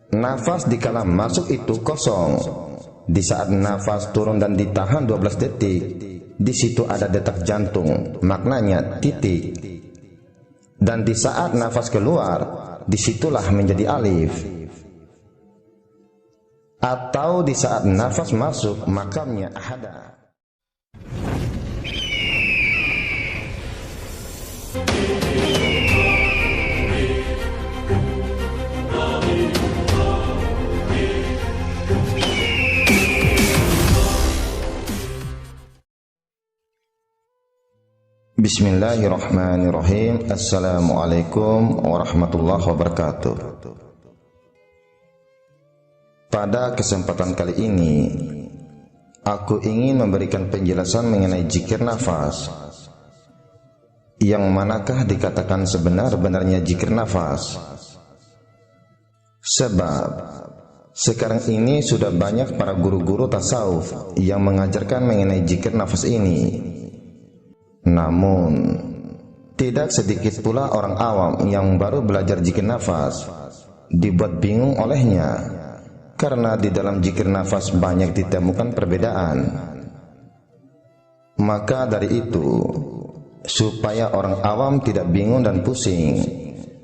Nafas dikala masuk itu kosong. Di saat nafas turun dan ditahan 12 detik, di situ ada detak jantung, maknanya titik. Dan di saat nafas keluar, disitulah menjadi alif. Atau di saat nafas masuk, makamnya ahada. Bismillahirrahmanirrahim. Assalamualaikum warahmatullahi wabarakatuh. Pada kesempatan kali ini, aku ingin memberikan penjelasan mengenai zikir nafas. Yang manakah dikatakan sebenar-benarnya zikir nafas? Sebab sekarang ini sudah banyak para guru-guru tasawuf yang mengajarkan mengenai zikir nafas ini. Namun, tidak sedikit pula orang awam yang baru belajar zikir nafas dibuat bingung olehnya, karena di dalam zikir nafas banyak ditemukan perbedaan. Maka dari itu, supaya orang awam tidak bingung dan pusing,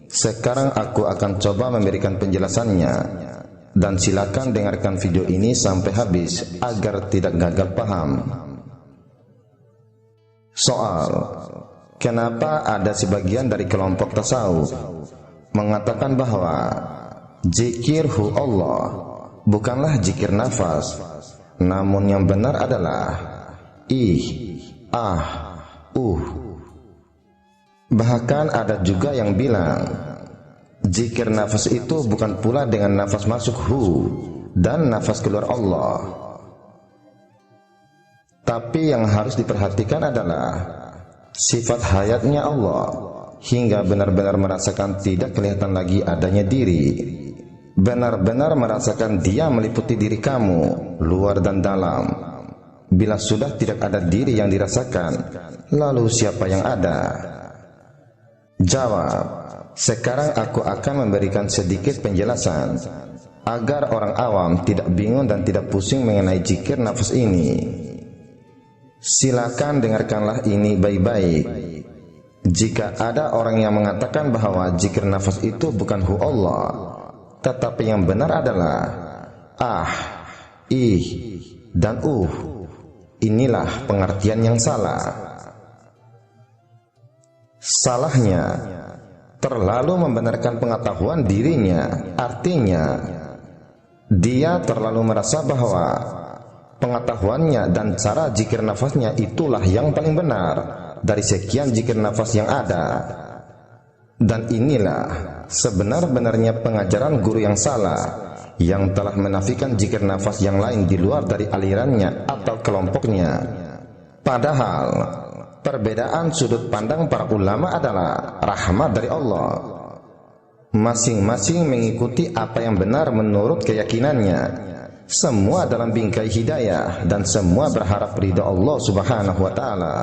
sekarang aku akan coba memberikan penjelasannya, dan silakan dengarkan video ini sampai habis agar tidak gagal paham. Soal, kenapa ada sebagian dari kelompok tasawuf mengatakan bahwa zikir hu Allah bukanlah zikir nafas, namun yang benar adalah ih, ah, Bahkan ada juga yang bilang zikir nafas itu bukan pula dengan nafas masuk hu dan nafas keluar Allah. Tapi yang harus diperhatikan adalah sifat hayatnya Allah, hingga benar-benar merasakan tidak kelihatan lagi adanya diri. Benar-benar merasakan Dia meliputi diri kamu, luar dan dalam. Bila sudah tidak ada diri yang dirasakan, lalu siapa yang ada? Jawab, sekarang aku akan memberikan sedikit penjelasan agar orang awam tidak bingung dan tidak pusing mengenai zikir nafas ini. Silakan dengarkanlah ini baik-baik. Jika ada orang yang mengatakan bahwa zikir nafas itu bukan hu Allah, tetapi yang benar adalah ah, ih, dan inilah pengertian yang salah. Salahnya, terlalu membenarkan pengetahuan dirinya. Artinya, dia terlalu merasa bahwa pengetahuannya dan cara zikir nafasnya itulah yang paling benar dari sekian zikir nafas yang ada. Dan inilah sebenar-benarnya pengajaran guru yang salah, yang telah menafikan zikir nafas yang lain di luar dari alirannya atau kelompoknya. Padahal perbedaan sudut pandang para ulama adalah rahmat dari Allah. Masing-masing mengikuti apa yang benar menurut keyakinannya. Semua dalam bingkai hidayah dan semua berharap ridha Allah Subhanahu wa taala.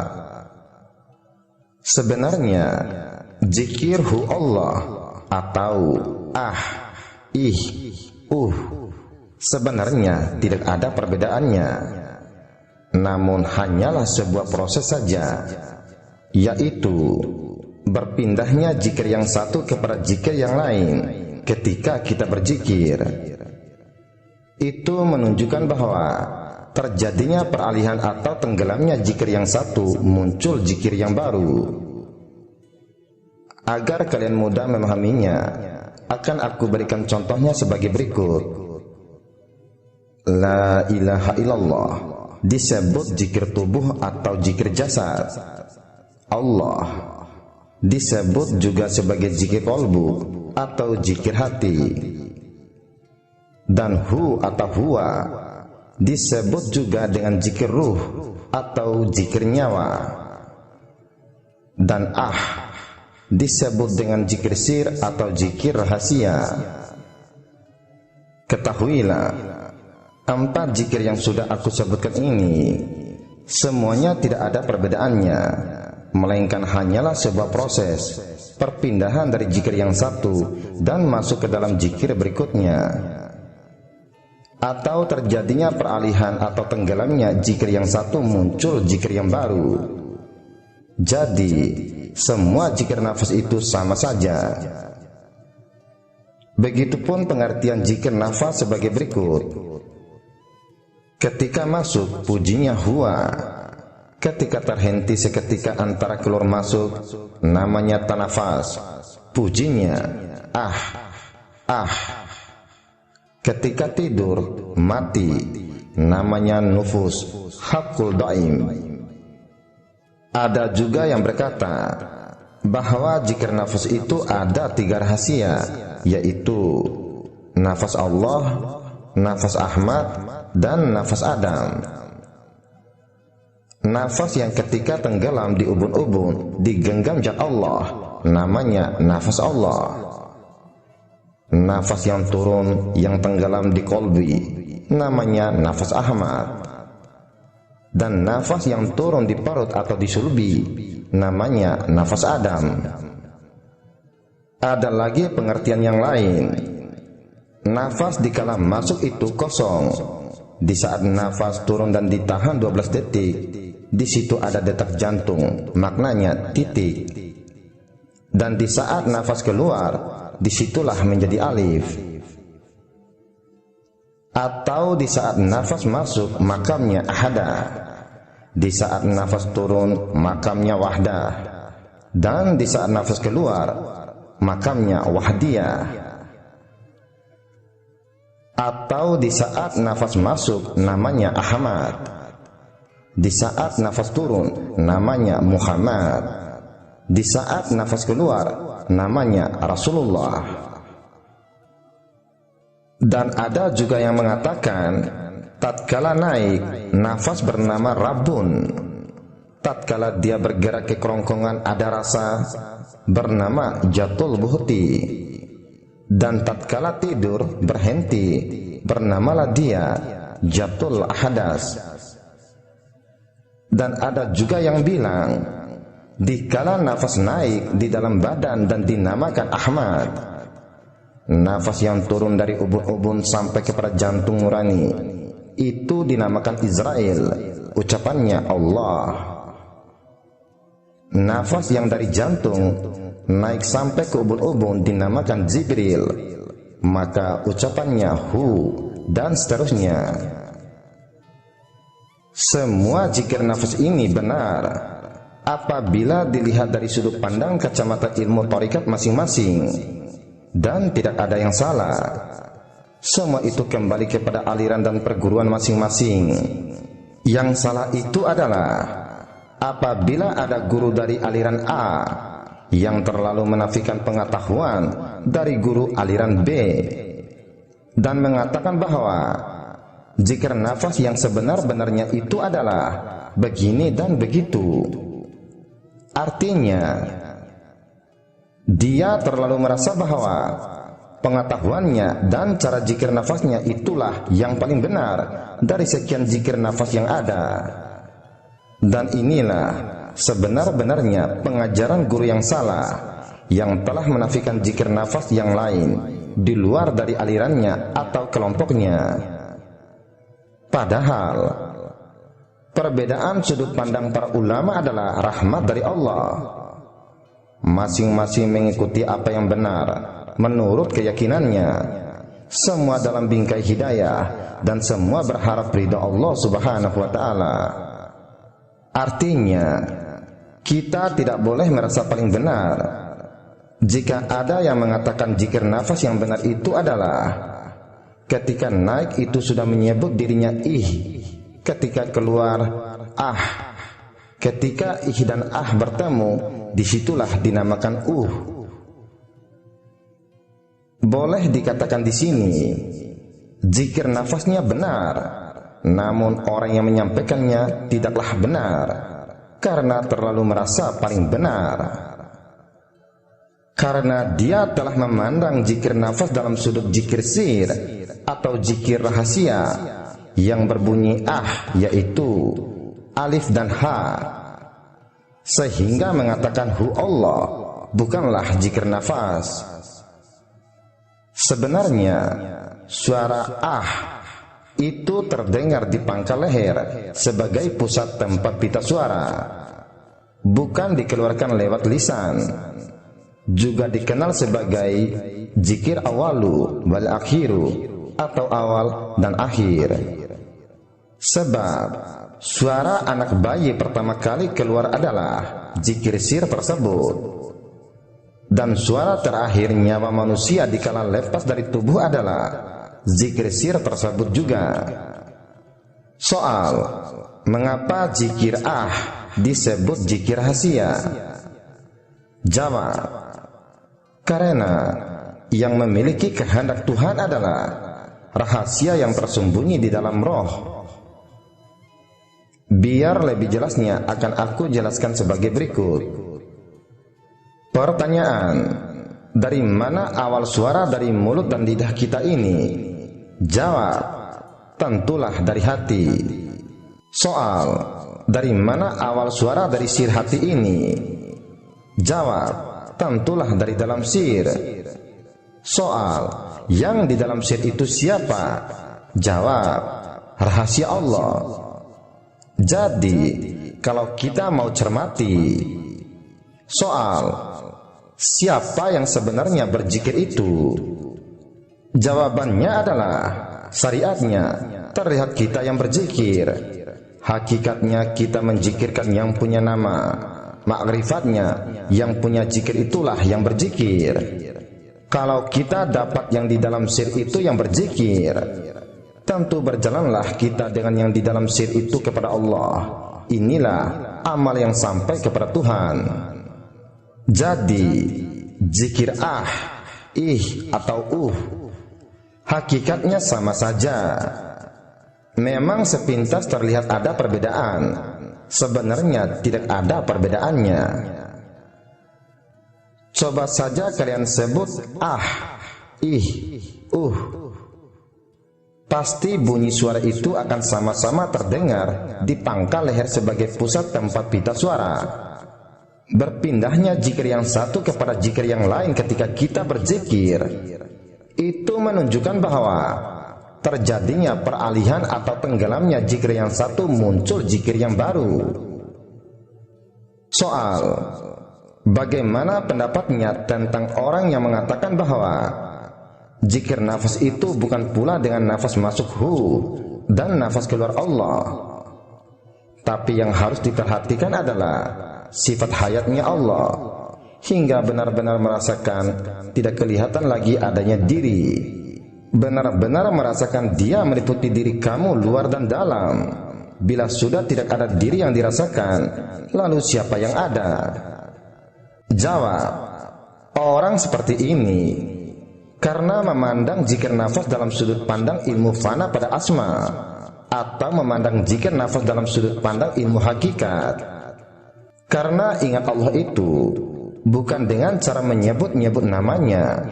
Sebenarnya zikir hu Allah atau ah, ih, sebenarnya tidak ada perbedaannya. Namun hanyalah sebuah proses saja, yaitu berpindahnya zikir yang satu kepada zikir yang lain ketika kita berzikir. Itu menunjukkan bahwa terjadinya peralihan atau tenggelamnya zikir yang satu, muncul zikir yang baru. Agar kalian mudah memahaminya, akan aku berikan contohnya sebagai berikut. La ilaha illallah disebut zikir tubuh atau zikir jasad. Allah disebut juga sebagai zikir qalbu atau zikir hati. Dan hu atau huwa disebut juga dengan zikir ruh atau zikir nyawa. Dan disebut dengan zikir sir atau zikir rahasia. Ketahuilah, 4 zikir yang sudah aku sebutkan ini semuanya tidak ada perbedaannya. melainkan hanyalah sebuah proses perpindahan dari zikir yang satu dan masuk ke dalam zikir berikutnya, atau terjadinya peralihan atau tenggelamnya zikir yang satu muncul zikir yang baru. Jadi semua zikir nafas itu sama saja. Begitupun pengertian zikir nafas sebagai berikut. Ketika masuk, pujinya huwa. Ketika terhenti seketika antara keluar masuk, namanya tanafas, pujinya ah. Ketika tidur, mati, namanya nufus, hakul daim. Ada juga yang berkata bahwa zikir nafas itu ada 3 rahasia, yaitu nafas Allah, nafas Ahmad, dan nafas Adam. Nafas yang ketika tenggelam di ubun-ubun digenggam zat Allah, namanya nafas Allah. Nafas yang turun yang tenggelam di kolbi, namanya nafas Ahmad. Dan nafas yang turun di parut atau di sulbi, namanya nafas Adam. Ada lagi pengertian yang lain. Nafas dikala masuk itu kosong. Di saat nafas turun dan ditahan 12 detik, di situ ada detak jantung, maknanya titik. Dan di saat nafas keluar, disitulah menjadi alif. Atau di saat nafas masuk, makamnya ahada. Di saat nafas turun, makamnya wahdah. Dan di saat nafas keluar, makamnya wahdiyah. Atau di saat nafas masuk, namanya Ahmad. Di saat nafas turun, namanya Muhammad. Di saat nafas keluar, namanya Rasulullah. Dan ada juga yang mengatakan tatkala naik, nafas bernama Rabbun. Tatkala dia bergerak ke kerongkongan ada rasa, bernama Jatul Buhti. Dan tatkala tidur berhenti, bernamalah dia Jatul Ahadas. Dan ada juga yang bilang dikala nafas naik di dalam badan dan dinamakan Ahmad. Nafas yang turun dari ubun-ubun sampai kepada jantung nurani, itu dinamakan Israel, ucapannya Allah. Nafas yang dari jantung naik sampai ke ubun-ubun dinamakan Jibril, maka ucapannya Hu, dan seterusnya. Semua zikir nafas ini benar apabila dilihat dari sudut pandang kacamata ilmu thariqat masing-masing, dan tidak ada yang salah. Semua itu kembali kepada aliran dan perguruan masing-masing. Yang salah itu adalah apabila ada guru dari aliran A yang terlalu menafikan pengetahuan dari guru aliran B dan mengatakan bahwa zikir nafas yang sebenar-benarnya itu adalah begini dan begitu. Artinya dia terlalu merasa bahwa pengetahuannya dan cara zikir nafasnya itulah yang paling benar dari sekian zikir nafas yang ada. Dan inilah sebenar-benarnya pengajaran guru yang salah, yang telah menafikan zikir nafas yang lain di luar dari alirannya atau kelompoknya. Padahal perbedaan sudut pandang para ulama adalah rahmat dari Allah. Masing-masing mengikuti apa yang benar menurut keyakinannya, semua dalam bingkai hidayah, dan semua berharap ridha Allah Subhanahu wa ta'ala. Artinya kita tidak boleh merasa paling benar. Jika ada yang mengatakan zikir nafas yang benar itu adalah ketika naik itu sudah menyebut dirinya ih, ketika keluar ah, ketika ih dan ah bertemu, disitulah dinamakan Boleh dikatakan di sini zikir nafasnya benar, namun orang yang menyampaikannya tidaklah benar karena terlalu merasa paling benar. Karena dia telah memandang zikir nafas dalam sudut zikir sir atau zikir rahasia yang berbunyi ah, yaitu alif dan ha. sehingga mengatakan hu Allah bukanlah zikir nafas. Sebenarnya suara ah itu terdengar di pangkal leher sebagai pusat tempat pita suara, bukan dikeluarkan lewat lisan. Juga dikenal sebagai zikir awalu wal akhiru, atau awal dan akhir. Sebab suara anak bayi pertama kali keluar adalah zikir sir tersebut, dan suara terakhir nyawa manusia dikala lepas dari tubuh adalah zikir sir tersebut juga. Soal mengapa zikir ah disebut zikir rahasia? Jawab, karena yang memiliki kehendak Tuhan adalah rahasia yang tersembunyi di dalam roh. Biar lebih jelasnya akan aku jelaskan sebagai berikut. Pertanyaan, dari mana awal suara dari mulut dan lidah kita ini? Jawab, tentulah dari hati. Soal, dari mana awal suara dari sir hati ini? Jawab, tentulah dari dalam sir. Soal, yang di dalam sir itu siapa? Jawab, rahasia Allah. Jadi, kalau kita mau cermati soal siapa yang sebenarnya berzikir itu, jawabannya adalah syariatnya terlihat kita yang berzikir. Hakikatnya kita menzikirkan yang punya nama, makrifatnya yang punya zikir itulah yang berzikir. Kalau kita dapat yang di dalam sir itu yang berzikir, tentu berjalanlah kita dengan yang di dalam sir itu kepada Allah. Inilah amal yang sampai kepada Tuhan. Jadi zikir ah, ih atau hakikatnya sama saja. Memang sepintas terlihat ada perbedaan, sebenarnya tidak ada perbedaannya. Coba saja kalian sebut ah, ih, pasti bunyi suara itu akan sama-sama terdengar di pangkal leher sebagai pusat tempat pita suara. Berpindahnya zikir yang satu kepada zikir yang lain ketika kita berzikir, itu menunjukkan bahwa terjadinya peralihan atau tenggelamnya zikir yang satu, muncul zikir yang baru. Soal, bagaimana pendapatnya tentang orang yang mengatakan bahwa zikir nafas itu bukan pula dengan nafas masuk hu dan nafas keluar Allah, tapi yang harus diperhatikan adalah sifat hayatnya Allah, hingga benar-benar merasakan tidak kelihatan lagi adanya diri. Benar-benar merasakan dia meliputi diri kamu luar dan dalam. Bila sudah tidak ada diri yang dirasakan, lalu siapa yang ada? Jawab, orang seperti ini karena memandang zikir nafas dalam sudut pandang ilmu fana pada asma, atau memandang zikir nafas dalam sudut pandang ilmu hakikat. Karena ingat Allah itu bukan dengan cara menyebut-nyebut namanya,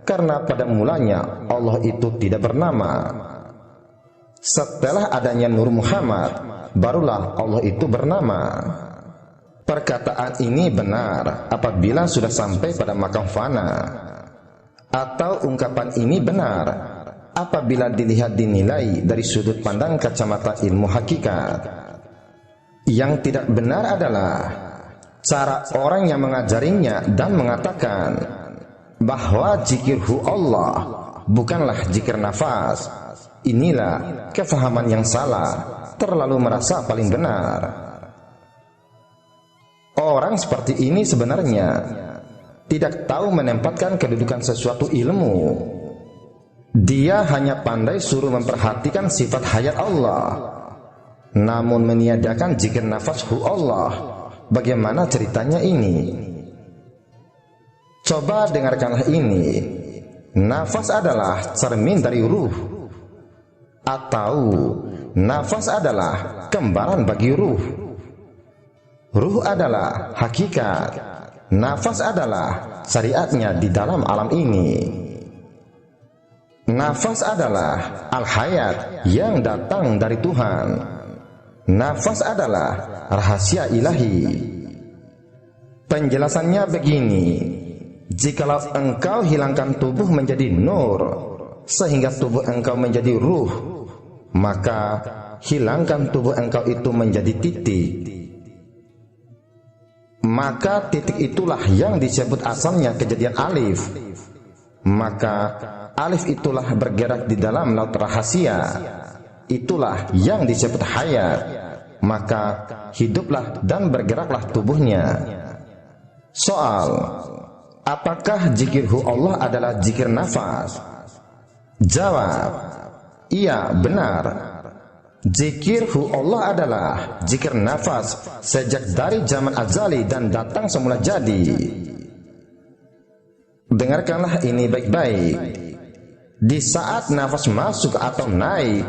karena pada mulanya Allah itu tidak bernama. Setelah adanya Nur Muhammad, barulah Allah itu bernama. Perkataan ini benar apabila sudah sampai pada makam fana, atau ungkapan ini benar apabila dilihat dinilai dari sudut pandang kacamata ilmu hakikat. Yang tidak benar adalah cara orang yang mengajarinya dan mengatakan bahwa zikirhu Allah bukanlah zikir nafas. Inilah kefahaman yang salah, terlalu merasa paling benar. Orang seperti ini sebenarnya tidak tahu menempatkan kedudukan sesuatu ilmu. Dia hanya pandai suruh memperhatikan sifat hayat Allah, namun meniadakan zikir nafashu Allah. Bagaimana ceritanya ini? Coba dengarkanlah ini. Nafas adalah cermin dari ruh, atau nafas adalah kembaran bagi ruh. Ruh adalah hakikat, nafas adalah syariatnya di dalam alam ini. Nafas adalah al-hayat yang datang dari Tuhan. Nafas adalah rahasia ilahi. Penjelasannya begini, jikalau engkau hilangkan tubuh menjadi nur, sehingga tubuh engkau menjadi ruh, maka hilangkan tubuh engkau itu menjadi titik. Maka titik itulah yang disebut asalnya kejadian alif. Maka alif itulah bergerak di dalam laut rahasia. Itulah yang disebut hayat. Maka hiduplah dan bergeraklah tubuhnya. Soal, apakah zikirhu Allah adalah zikir nafas? Jawab, iya benar. Zikirhu Allah adalah zikir nafas sejak dari zaman azali dan datang semula jadi. Dengarkanlah ini baik-baik. Di saat nafas masuk atau naik,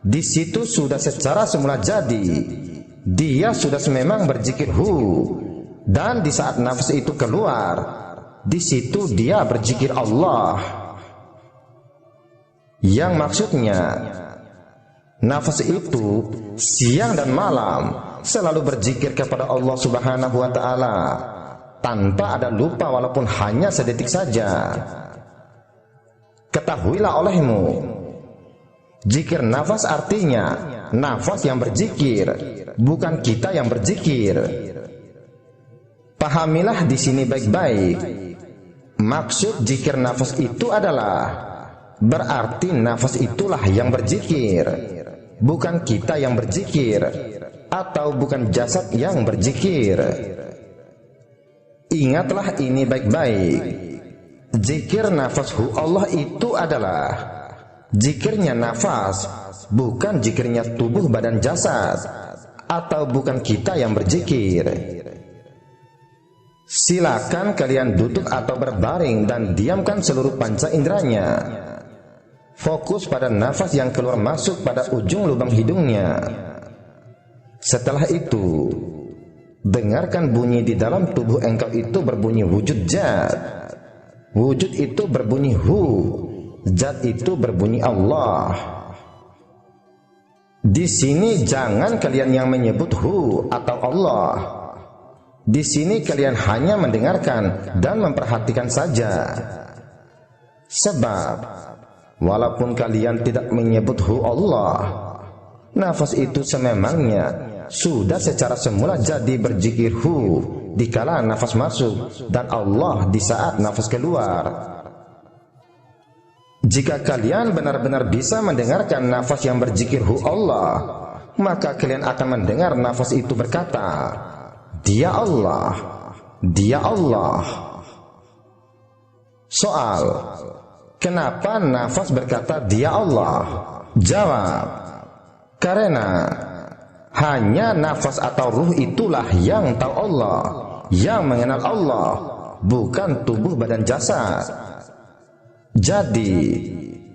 di situ sudah secara semula jadi. Dia sudah memang berzikirhu. Dan di saat nafas itu keluar, di situ dia berzikir Allah. Yang maksudnya, nafas itu siang dan malam selalu berzikir kepada Allah Subhanahu wa Ta'ala, tanpa ada lupa walaupun hanya sedetik saja. Ketahuilah olehmu, zikir nafas artinya nafas yang berzikir, bukan kita yang berzikir. Pahamilah di sini baik-baik. Maksud zikir nafas itu adalah berarti nafas itulah yang berzikir, bukan kita yang berzikir, atau bukan jasad yang berzikir. Ingatlah ini baik-baik. Zikir nafashu Allah itu adalah zikirnya nafas, bukan zikirnya tubuh badan jasad, atau bukan kita yang berzikir. Silakan kalian duduk atau berbaring dan diamkan seluruh panca inderanya. Fokus pada nafas yang keluar masuk pada ujung lubang hidungnya. Setelah itu, dengarkan bunyi di dalam tubuh engkau itu berbunyi wujud zat. Wujud itu berbunyi hu. Zat itu berbunyi Allah. Di sini jangan kalian yang menyebut hu atau Allah. Di sini kalian hanya mendengarkan dan memperhatikan saja. Sebab walaupun kalian tidak menyebut hu Allah, nafas itu sememangnya sudah secara semula jadi berzikir hu dikala nafas masuk dan Allah di saat nafas keluar. Jika kalian benar-benar bisa mendengarkan nafas yang berzikir hu Allah, maka kalian akan mendengar nafas itu berkata, Dia Allah, Dia Allah. Soal, kenapa nafas berkata Dia Allah? Jawab, karena hanya nafas atau ruh itulah yang tahu Allah, yang mengenal Allah, bukan tubuh badan jasad. Jadi,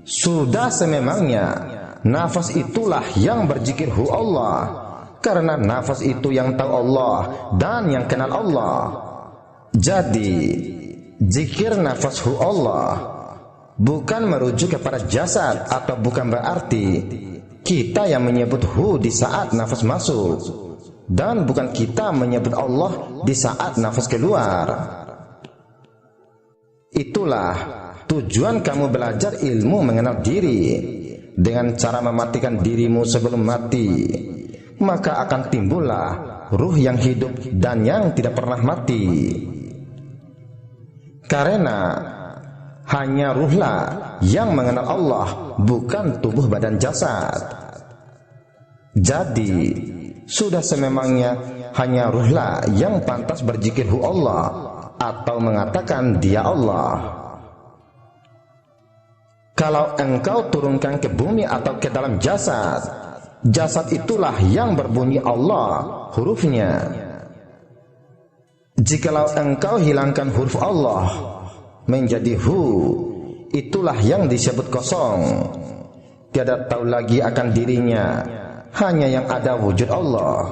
sudah sememangnya nafas itulah yang berzikirhu Allah, karena nafas itu yang tahu Allah dan yang kenal Allah. Jadi, zikir nafashu Allah bukan merujuk kepada jasad atau bukan berarti kita yang menyebut hu di saat nafas masuk dan bukan kita menyebut Allah di saat nafas keluar. Itulah tujuan kamu belajar ilmu mengenal diri. Dengan cara mematikan dirimu sebelum mati, maka akan timbullah ruh yang hidup dan yang tidak pernah mati. Karena hanya ruhlah yang mengenal Allah, bukan tubuh badan jasad. Jadi, sudah sememangnya hanya ruhlah yang pantas berzikirhu Allah atau mengatakan Dia Allah. Kalau engkau turunkan ke bumi atau ke dalam jasad, jasad itulah yang berbunyi Allah hurufnya. Jikalau engkau hilangkan huruf Allah menjadi hu, itulah yang disebut kosong. Tiada tahu lagi akan dirinya, hanya yang ada wujud Allah.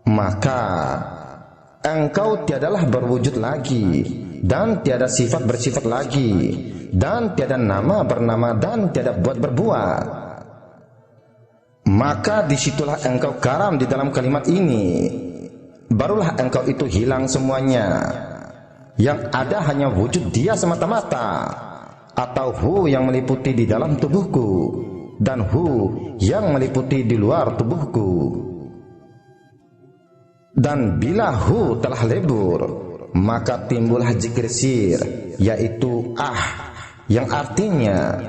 Maka engkau tiadalah berwujud lagi, dan tiada sifat bersifat lagi, dan tiada nama bernama, dan tiada buat berbuat. Maka disitulah engkau karam di dalam kalimat ini. barulah engkau itu hilang semuanya. Yang ada hanya wujud Dia semata-mata, atau Hu yang meliputi di dalam tubuhku dan Hu yang meliputi di luar tubuhku. Dan bila Hu telah lebur, maka timbullah zikir sir, yaitu yang artinya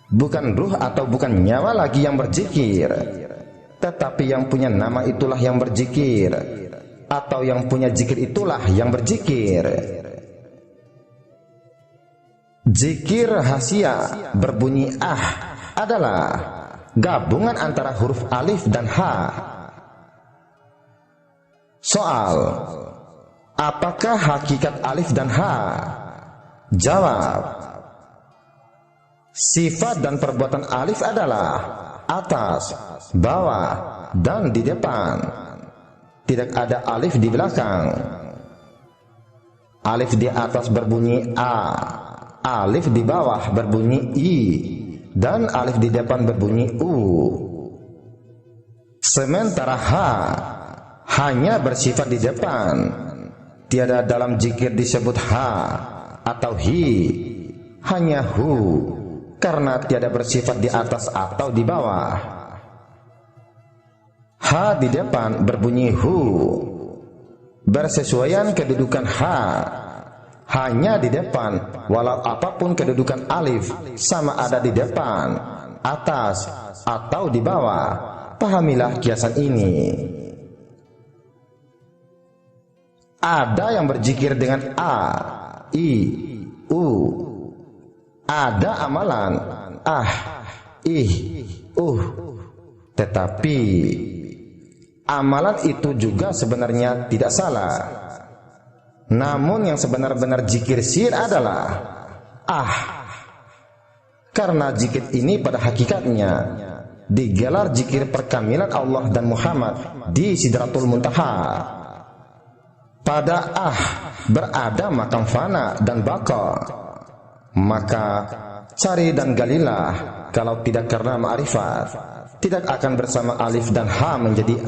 bukan ruh atau bukan nyawa lagi yang berzikir, tetapi yang punya nama itulah yang berzikir, atau yang punya zikir itulah yang berzikir. Zikir rahasia berbunyi adalah gabungan antara huruf alif dan ha. Soal: apakah hakikat alif dan ha? Jawab: sifat dan perbuatan alif adalah atas, bawah, dan di depan. Tidak ada alif di belakang. Alif di atas berbunyi a, alif di bawah berbunyi i, dan alif di depan berbunyi u. Sementara ha hanya bersifat di depan. Tiada dalam zikir disebut ha atau hi, hanya hu, karena tiada bersifat di atas atau di bawah. Ha di depan berbunyi hu, bersesuaian kedudukan ha hanya di depan, walau apapun kedudukan alif, sama ada di depan, atas, atau di bawah. Pahamilah kiasan ini. Ada yang berzikir dengan a, i, u. Ada amalan ih, tetapi amalan itu juga sebenarnya tidak salah. Namun yang sebenar-benar zikir sir adalah karena zikir ini pada hakikatnya digelar zikir perkamilan Allah dan Muhammad di Sidratul Muntaha. Pada berada makam fana dan baka. Maka cari dan galilah, kalau tidak karena ma'rifat, tidak akan bersama alif dan ha menjadi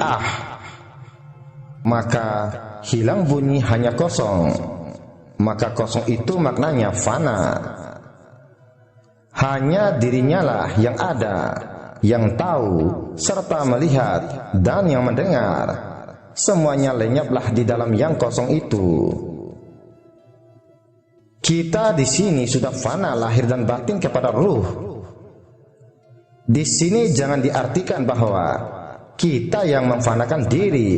maka hilang bunyi, hanya kosong. Maka kosong itu maknanya fana. Hanya dirinya lah yang ada, yang tahu, serta melihat, dan yang mendengar. Semuanya lenyaplah di dalam yang kosong itu. Kita di sini sudah fana lahir dan batin kepada ruh. Di sini jangan diartikan bahwa kita yang memfanakan diri.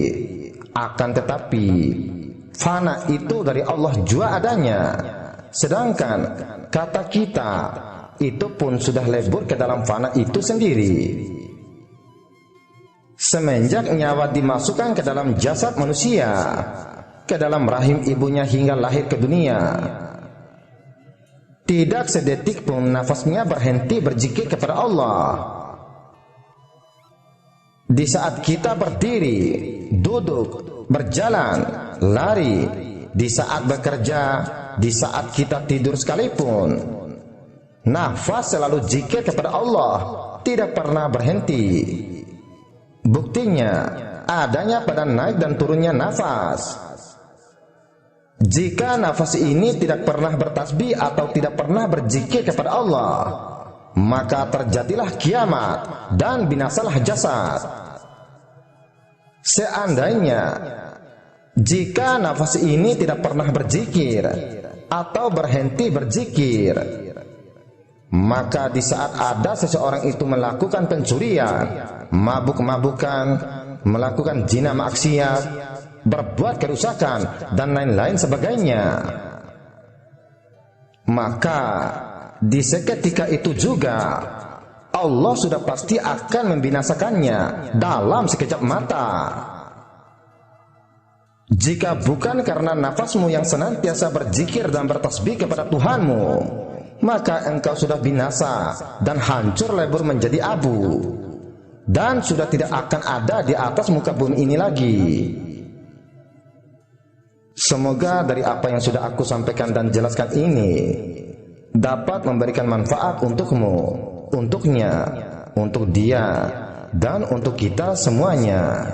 Akan tetapi fana itu dari Allah jua adanya. Sedangkan kata kita itu pun sudah lebur ke dalam fana itu sendiri. Semenjak nyawa dimasukkan ke dalam jasad manusia, ke dalam rahim ibunya hingga lahir ke dunia, tidak sedetik pun nafasnya berhenti berzikir kepada Allah. Di saat kita berdiri, duduk, berjalan, lari, di saat bekerja, di saat kita tidur sekalipun, nafas selalu zikir kepada Allah, tidak pernah berhenti. Buktinya adanya pada naik dan turunnya nafas. Jika nafas ini tidak pernah bertasbih atau tidak pernah berzikir kepada Allah, maka terjadilah kiamat dan binasalah jasad. Seandainya jika nafas ini tidak pernah berzikir atau berhenti berzikir, maka di saat ada seseorang itu melakukan pencurian, mabuk-mabukan, melakukan zina maksiat, berbuat kerusakan, dan lain-lain sebagainya, maka di seketika itu juga Allah sudah pasti akan membinasakannya dalam sekejap mata. Jika bukan karena nafasmu yang senantiasa berzikir dan bertasbih kepada Tuhanmu, maka engkau sudah binasa dan hancur lebur menjadi abu, dan sudah tidak akan ada di atas muka bumi ini lagi. Semoga dari apa yang sudah aku sampaikan dan jelaskan ini dapat memberikan manfaat untukmu, untuknya, untuk dia, dan untuk kita semuanya.